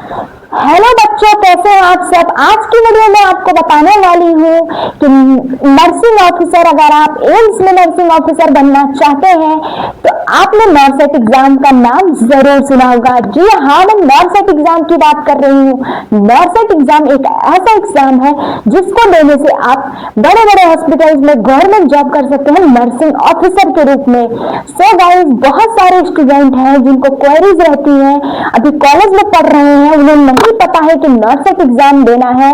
Hello बच्चों, कैसे हैं आप सब। आज की वीडियो में आपको बताने वाली हूँ कि नर्सिंग ऑफिसर, अगर आप एम्स में नर्सिंग ऑफिसर बनना चाहते हैं तो आपने नॉर्सेट एग्जाम का नाम जरूर सुना होगा। जी हाँ, मैं नॉर्सेट एग्जाम की बात कर रही हूँ। नॉर्सेट एग्जाम एक ऐसा एग्जाम है जिसको देने से आप बड़े बड़े हॉस्पिटल्स में गवर्नमेंट जॉब कर सकते हैं नर्सिंग ऑफिसर के रूप में। सो गाइस, बहुत सारे स्टूडेंट हैं जिनको क्वेरीज रहती हैं, अभी कॉलेज में पढ़ रहे हैं, उन्हें नहीं पता है कि नर्सिंग एग्जाम देना है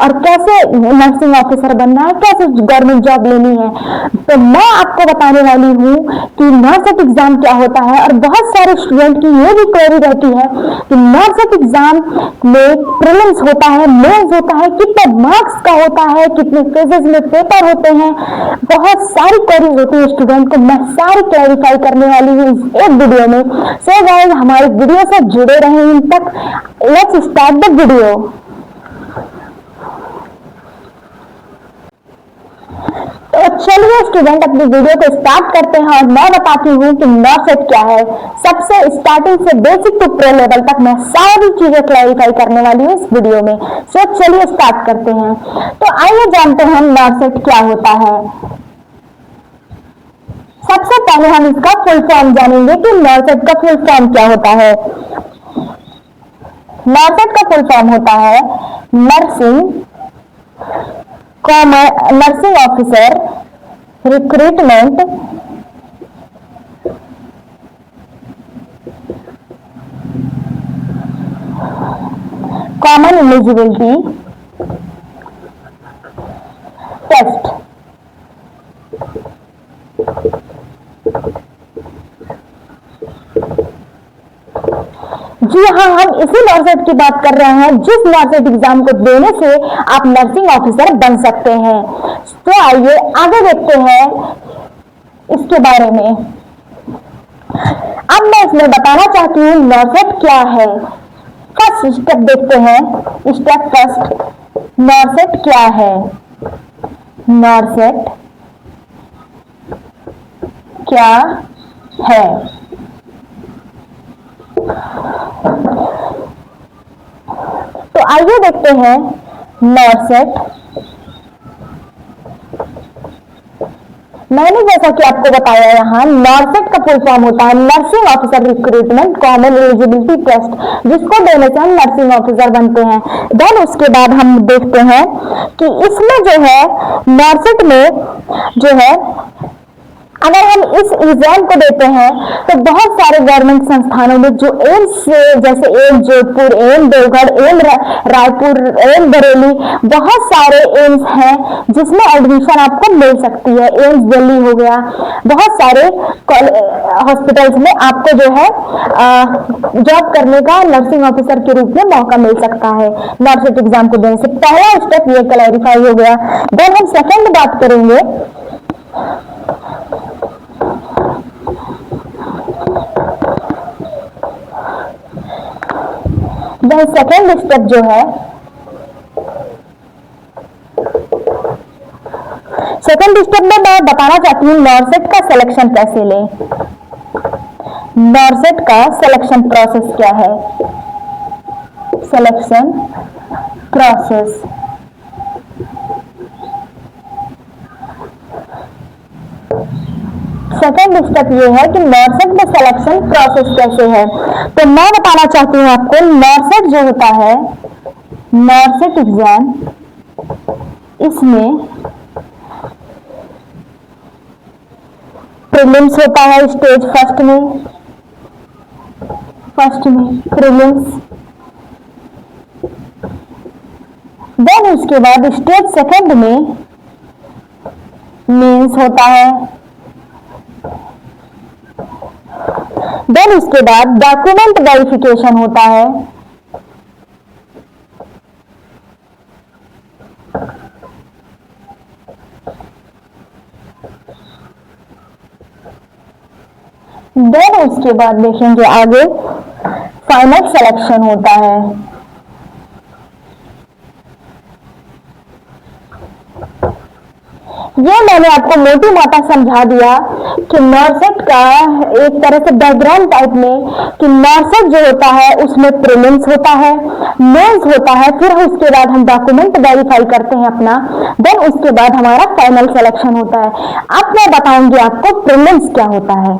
और कैसे नर्सिंग ऑफिसर बनना है, कैसे गवर्नमेंट जॉब लेनी है। तो मैं आपको बताने वाली हूँ कि नर्सिंग एग्जाम क्या होता है। और बहुत सारे स्टूडेंट की ये भी क्वेरी रहती है कि नर्सिंग एग्जाम में प्रीलिम्स होता है, मेंस होता है, कितने मार्क्स का होता है, कितने फेजेस में पेपर होते हैं। बहुत सारी क्वेरीज होती है स्टूडेंट को, मैं सारी क्लैरिफाई करने वाली हूँ इस एक वीडियो में। सो गाइस, हमारे वीडियो से जुड़े रहें इन तक। Let's start the video. तो चलिए स्टूडेंट, अपनी वीडियो को स्टार्ट करते हैं और मैं बताती हूँ कि नॉर्सेट क्या है। सबसे स्टार्टिंग से बेसिक टू प्रो लेवल तक मैं सारी चीजें क्लैरिफाई करने वाली हूँ इस वीडियो में। सो चलिए स्टार्ट करते हैं। तो आइए जानते हैं नॉर्सेट क्या होता है। सबसे पहले हम इसका फुल फॉर्म जानेंगे कि नॉर्सेट का फुल फॉर्म क्या होता है। नॉर्सेट का फुल फॉर्म होता है nursing officer recruitment common eligibility test. जी हाँ, हम इसी नॉर्सेट की बात कर रहे हैं जिस नॉर्सेट एग्जाम को देने से आप नर्सिंग ऑफिसर बन सकते हैं। तो आइए आगे देखते हैं इसके बारे में। अब मैं इसमें बताना चाहती हूँ नॉर्सेट क्या है। फर्स्ट स्टेप देखते हैं। स्टेप फर्स्ट, नॉर्सेट क्या है। नॉर्सेट क्या है। तो आइए देखते हैं नॉर्सेट। मैंने जैसा कि आपको बताया, यहाँ नॉर्सेट का फुल फॉर्म होता है nursing officer recruitment common eligibility test, जिसको देने से हम नर्सिंग ऑफिसर बनते हैं। देन उसके बाद हम देखते हैं कि इसमें जो है नॉर्सेट में जो है, अगर हम इस एग्जाम को देते हैं तो बहुत सारे गवर्नमेंट संस्थानों में जो एम्स, जैसे AIIMS Jodhpur, AIIMS Deoghar, AIIMS Raipur, AIIMS Bareilly, बहुत सारे एम्स हैं जिसमें एडमिशन आपको मिल सकती है। एम्स दिल्ली हो गया, बहुत सारे हॉस्पिटल्स में आपको जो है जॉब करने का नर्सिंग ऑफिसर के रूप में मौका मिल सकता है नॉर्सेट एग्जाम को देने से। पहला स्टेप ये क्लैरिफाई हो गया। देन हम सेकंड बात करेंगे। सेकेंड स्टेप जो है, सेकेंड स्टेप में मैं बताना चाहती हूँ नॉर्सेट का सिलेक्शन कैसे लें। नॉर्सेट का सिलेक्शन प्रोसेस क्या है। सिलेक्शन प्रोसेस, सेकेंड स्टेप ये है कि नॉर्सेट में सिलेक्शन प्रोसेस कैसे है। तो मैं बताना चाहती हूँ आपको, नॉर्सेट जो होता है, नॉर्सेट एग्जाम, इसमें प्रीलिम्स होता है स्टेज फर्स्ट में प्रीलिम्स। देन उसके बाद स्टेज सेकंड में मेंस होता है। देन उसके बाद डॉक्यूमेंट वेरिफिकेशन होता है। देन उसके बाद देखेंगे आगे फाइनल सिलेक्शन होता है। ये मैंने आपको मोटी मोटा समझा दिया कि नॉर्सेट का एक तरह से बैकग्राउंड टाइप में कि नॉर्सेट जो होता है उसमें प्रीलिम्स होता है, मेंस होता है, फिर उसके बाद हम डॉक्यूमेंट वेरीफाई करते हैं अपना, देन उसके बाद हमारा फाइनल सिलेक्शन होता है। अब मैं बताऊंगी आपको प्रीलिम्स क्या होता है।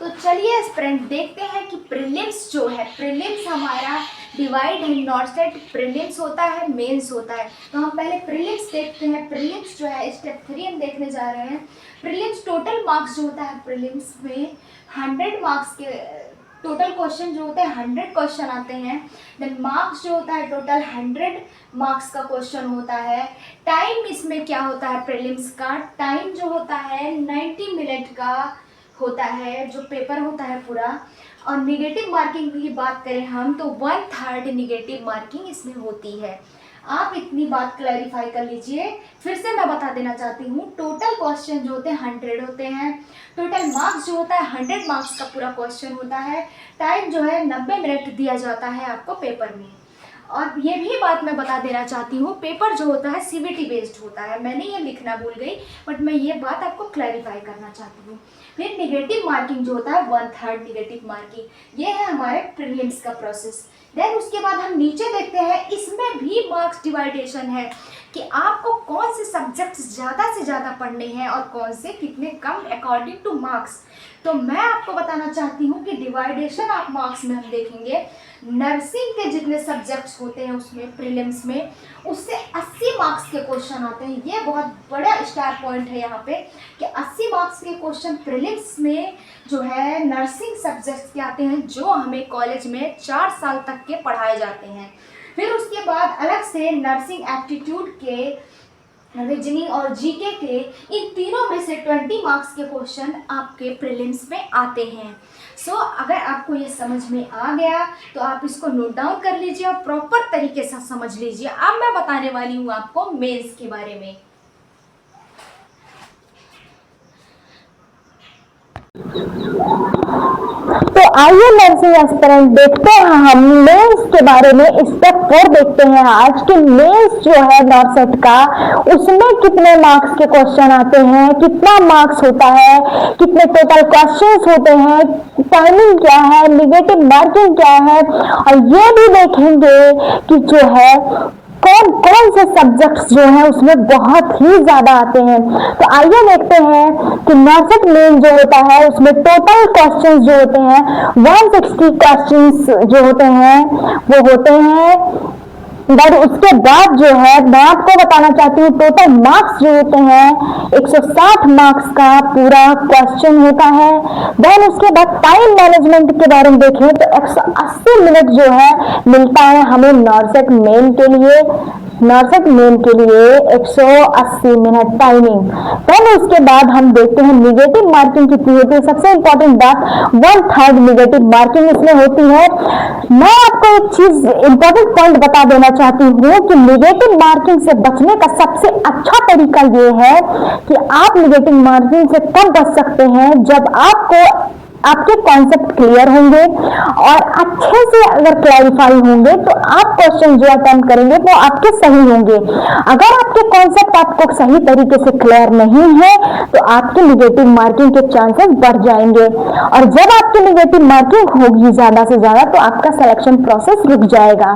तो चलिए फ्रेंड देखते हैं कि प्रीलिम्स जो है, प्रीलिम्स हमारा डिवाइड है, नॉर्सेट प्रीलिम्स होता है, मेंस होता है। तो हम पहले प्रीलिम्स देखते हैं। प्रीलिम्स जो है स्टेप 3 हम देखने जा रहे हैं। प्रीलिम्स टोटल मार्क्स जो होता है प्रीलिम्स में 100 मार्क्स के टोटल क्वेश्चन जो होते हैं 100 क्वेश्चन आते हैं। देन मार्क्स जो होता है टोटल 100 मार्क्स का क्वेश्चन होता है। टाइम इसमें क्या होता है, प्रीलिम्स का टाइम जो होता है 90 मिनट का होता है, जो पेपर होता है पूरा। और निगेटिव मार्किंग की बात करें हम तो 1/3 निगेटिव मार्किंग इसमें होती है। आप इतनी बात क्लैरिफाई कर लीजिए। फिर से मैं बता देना चाहती हूँ, टोटल क्वेश्चन जो होते हैं 100 होते हैं। टोटल मार्क्स जो होता है 100 मार्क्स का पूरा क्वेश्चन होता है। टाइम जो है 90 मिनट दिया जाता है आपको पेपर में। और ये भी बात मैं बता देना चाहती हूँ, पेपर जो होता है सीवीटी बेस्ड होता है। मैंने ये लिखना भूल गई, बट मैं ये बात आपको क्लैरिफाई करना चाहती हूँ। फिर निगेटिव मार्किंग जो होता है 1/3 निगेटिव मार्किंग, ये है हमारे प्रीलिम्स का प्रोसेस। देन उसके बाद हम नीचे देखते हैं, इसमें भी मार्क्स डिवाइडेशन है कि आपको कौन से सब्जेक्ट्स ज़्यादा से ज़्यादा पढ़ने हैं और कौन से कितने कम अकॉर्डिंग टू मार्क्स। तो मैं आपको बताना चाहती हूँ कि डिवाइडेशन ऑफ मार्क्स में हम देखेंगे, नर्सिंग के जितने सब्जेक्ट्स होते हैं उसमें प्रीलिम्स में उससे 80 मार्क्स के क्वेश्चन आते हैं। ये बहुत बड़ा स्टार पॉइंट है यहाँ पे कि 80 मार्क्स के क्वेश्चन प्रीलिम्स में जो है नर्सिंग सब्जेक्ट्स के आते हैं, जो हमें कॉलेज में 4 साल तक के पढ़ाए जाते हैं। फिर उसके बाद अलग से नर्सिंग एप्टीट्यूड के, रीजनिंग और जीके के, इन तीनों में से 20 मार्क्स के क्वेश्चन आपके प्रीलिम्स में आते हैं। सो अगर आपको ये समझ में आ गया तो आप इसको नोट डाउन कर लीजिए और प्रॉपर तरीके से समझ लीजिए। अब मैं बताने वाली हूँ आपको मेंस के बारे में। तो आइए नर्सिंग एस्पिरेंट देखते हैं हम मेंस के बारे में। स्टेप 4 देखते हैं आज कि मेंस जो है नॉर्सेट का, उसमें कितने मार्क्स के क्वेश्चन आते हैं, कितना मार्क्स होता है, कितने टोटल क्वेश्चंस होते हैं, टाइमिंग क्या है, निगेटिव मार्किंग क्या है, और ये भी देखेंगे कि जो है कौन कौन से सब्जेक्ट्स जो हैं उसमें बहुत ही ज्यादा आते हैं। तो आइए देखते हैं कि नॉर्सेट मेन जो होता है उसमें टोटल क्वेश्चंस जो होते हैं 160 क्वेश्चंस जो होते हैं वो होते हैं। बट उसके बाद जो है मैं आपको बताना चाहती हूँ टोटल मार्क्स जो होते हैं 160 मार्क्स का पूरा क्वेश्चन होता है। देन उसके बाद टाइम मैनेजमेंट के बारे में देखें तो 180 मिनट जो है मिलता है हमें नॉर्सेट मेन के लिए। नॉर्सेट मेन के लिए 180 मिनट टाइमिंग। देन उसके बाद हम देखते हैं निगेटिव मार्किंग कितनी होती है। सबसे इंपॉर्टेंट बात 1/3 निगेटिव मार्किंग इसमें होती है। मैं आपको एक चीज इंपॉर्टेंट पॉइंट बता देना चाहती हूँ कि निगेटिव मार्किंग से बचने का सबसे अच्छा तरीका ये है कि आप निगेटिव मार्किंग से कब बच सकते हैं, जब आपके कॉन्सेप्ट क्लियर होंगे और अच्छे से अगर क्लैरिफाई होंगे तो आप क्वेश्चन जो अटेम्प्ट करेंगे वो आपके सही होंगे। अगर आपके कॉन्सेप्ट आपको सही तरीके से क्लियर नहीं है तो आपके निगेटिव मार्किंग के चांसेस बढ़ जाएंगे, और जब आपकी निगेटिव मार्किंग होगी ज्यादा से ज्यादा तो आपका सिलेक्शन प्रोसेस रुक जाएगा।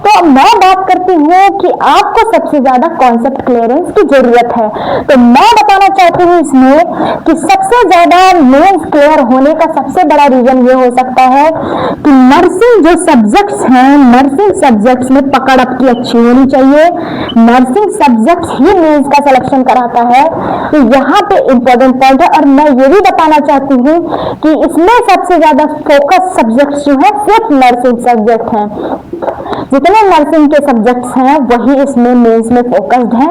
तो मैं बात करती हूँ कि आपको सबसे ज्यादा कॉन्सेप्ट क्लियरेंस की जरूरत है। तो मैं बताना चाहती हूँ इसमें कि सबसे ज्यादा मेंस क्लियर होने का सबसे बड़ा रीजन ये हो सकता है कि नर्सिंग जो सब्जेक्ट्स हैं, नर्सिंग सब्जेक्ट्स में पकड़ आपकी अच्छी होनी चाहिए। नर्सिंग सब्जेक्ट्स ही मेंस का सिलेक्शन कराता है। तो यहाँ पे इंपॉर्टेंट पॉइंट है। और मैं ये भी बताना चाहती हूँ कि इसमें सबसे ज्यादा फोकस सब्जेक्ट्स जो है सिर्फ नर्सिंग सब्जेक्ट हैं। जितने नर्सिंग के सब्जेक्ट्स हैं वही इसमें मेंस में फोकस्ड है,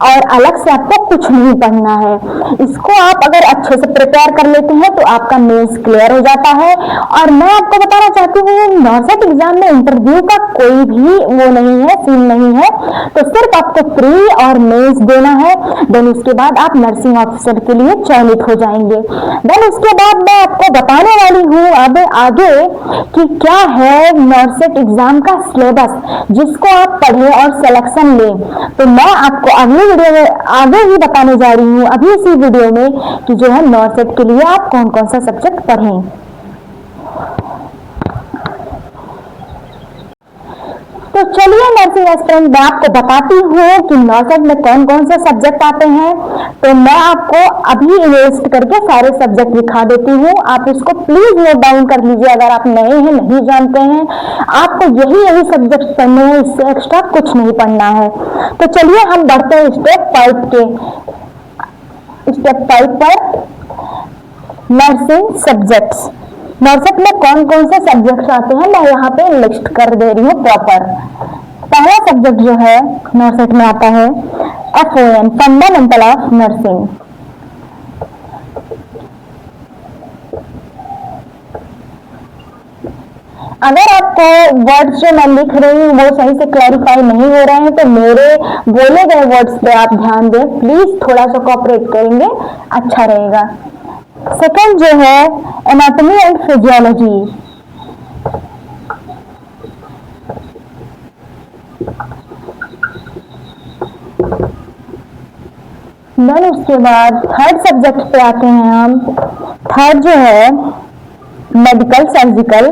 और अलग से आपको कुछ नहीं पढ़ना है। इसको आप अगर अच्छे से प्रिपेयर कर लेते हैं तो आपका मेंस क्लियर हो जाता है। और मैं आपको बताना चाहती हूँ नॉर्सेट एग्जाम में इंटरव्यू का कोई भी वो नहीं है, सीन नहीं है, तो सिर्फ आपको प्री और मेंस देना है। देन उसके बाद आप नर्सिंग ऑफिसर के लिए चयनित हो जाएंगे। देन उसके बाद मैं आपको बताने वाली हूँ अब आगे कि क्या है नॉर्सेट एग्जाम का सिलेबस जिसको आप पढ़े और सिलेक्शन लें। तो मैं आपको अगली वीडियो में आगे ही बताने जा रही हूँ अभी इसी वीडियो में कि जो है नॉर्सेट के लिए आप कौन कौन सा सब्जेक्ट पढ़ें। तो चलिए नर्सिंग एस्पिरेंट मैं आपको बताती हूँ कि नॉर्सेट में कौन कौन से सब्जेक्ट आते हैं। तो मैं आपको अभी लिस्ट करके सारे सब्जेक्ट दिखा देती हूँ, आप इसको प्लीज नोट डाउन कर लीजिए। अगर आप नए हैं, नहीं जानते हैं, आपको यही सब्जेक्ट पढ़ने हैं, इससे एक्स्ट्रा कुछ नहीं पढ़ना है। तो चलिए हम बढ़ते हैं स्टेप 5 पर। नर्सिंग सब्जेक्ट्स, नर्सेट में कौन कौन से सब्जेक्ट्स आते हैं मैं यहाँ पे लिस्ट कर दे रही हूँ प्रॉपर। पहला सब्जेक्ट जो है नर्सेट में आता है FON, फंडामेंटल ऑफ नर्सिंग। अगर आपको वर्ड्स जो मैं लिख रही हूँ वो सही से क्लैरिफाई नहीं हो रहे हैं तो मेरे बोले गए वर्ड्स पे आप ध्यान दें प्लीज, थोड़ा सा कोऑपरेट करेंगे अच्छा रहेगा। सेकंड जो है एनाटॉमी एंड फिजियोलॉजी। देन उसके बाद थर्ड सब्जेक्ट पे आते हैं हम। थर्ड जो है मेडिकल सर्जिकल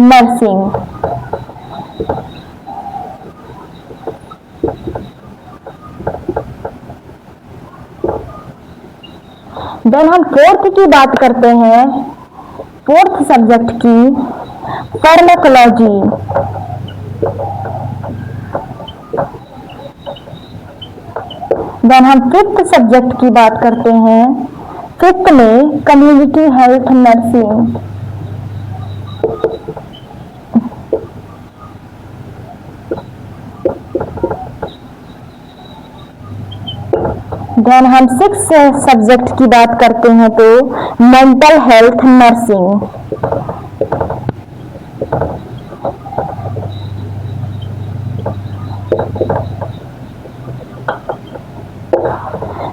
नर्सिंग। देन हम फोर्थ की बात करते हैं, फोर्थ सब्जेक्ट की फार्माकोलॉजी। देन हम फिफ्थ सब्जेक्ट की बात करते हैं, फिफ्थ में कम्युनिटी हेल्थ नर्सिंग। देन हम सिक्स सब्जेक्ट की बात करते हैं तो मेंटल हेल्थ नर्सिंग।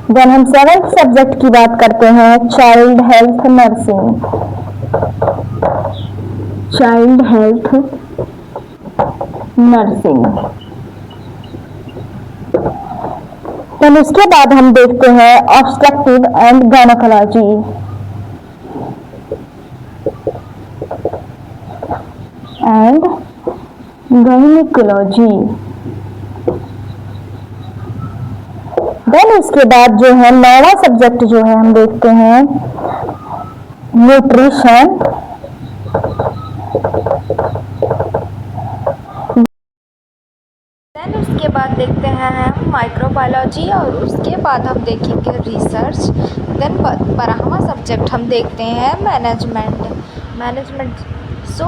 देन हम सेवेंथ सब्जेक्ट की बात करते हैं child health nursing. Child health nursing. तो उसके बाद हम देखते हैं obstructive and gynaecology. And gynaecology. Then उसके बाद जो है नौवां सब्जेक्ट जो है हम देखते हैं न्यूट्रिशन देन उसके बाद देखते हैं हम माइक्रोबायोलॉजी और उसके बाद हम देखेंगे रिसर्च। देन 12वां सब्जेक्ट हम देखते हैं मैनेजमेंट। सो